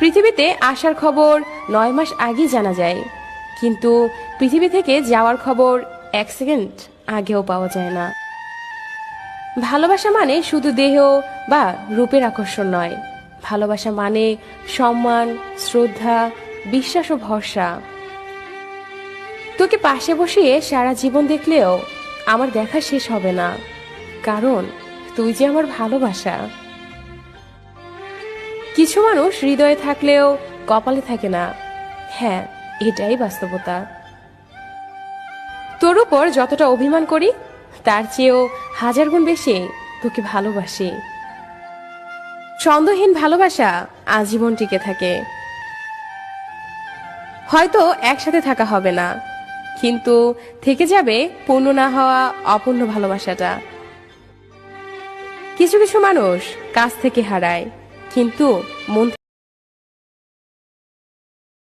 পৃথিবীতে আসার খবর 9 মাস আগে জানা যায়, কিন্তু পৃথিবী থেকে যাওয়ার খবর 1 সেকেন্ড আগেও পাওয়া যায় না। ভালোবাসা মানে শুধু দেহ বা রূপের আকর্ষণ নয়, ভালোবাসা মানে সম্মান, শ্রদ্ধা, বিশ্বাস ও ভরসা। তোকে পাশে বসিয়ে সারা জীবন দেখলেও আমার দেখা শেষ হবে না, কারণ তুই যে আমার ভালোবাসা। কিছু মানুষ হৃদয়ে থাকলেও কপালে থাকে না, হ্যাঁ এটাই বাস্তবতা। তোর উপর যতটা অভিমান করি তার চেয়েও 1000 গুণ বেশি তোকে ভালোবাসি। ছন্দহীন ভালোবাসা আজীবন টিকে থাকে। হয়তো একসাথে থাকা হবে না, কিন্তু থেকে যাবে পূর্ণ না হওয়া অপূর্ণ ভালোবাসাটা। কিছু কিছু মানুষ কাছ থেকে হারায়, কিন্তু মন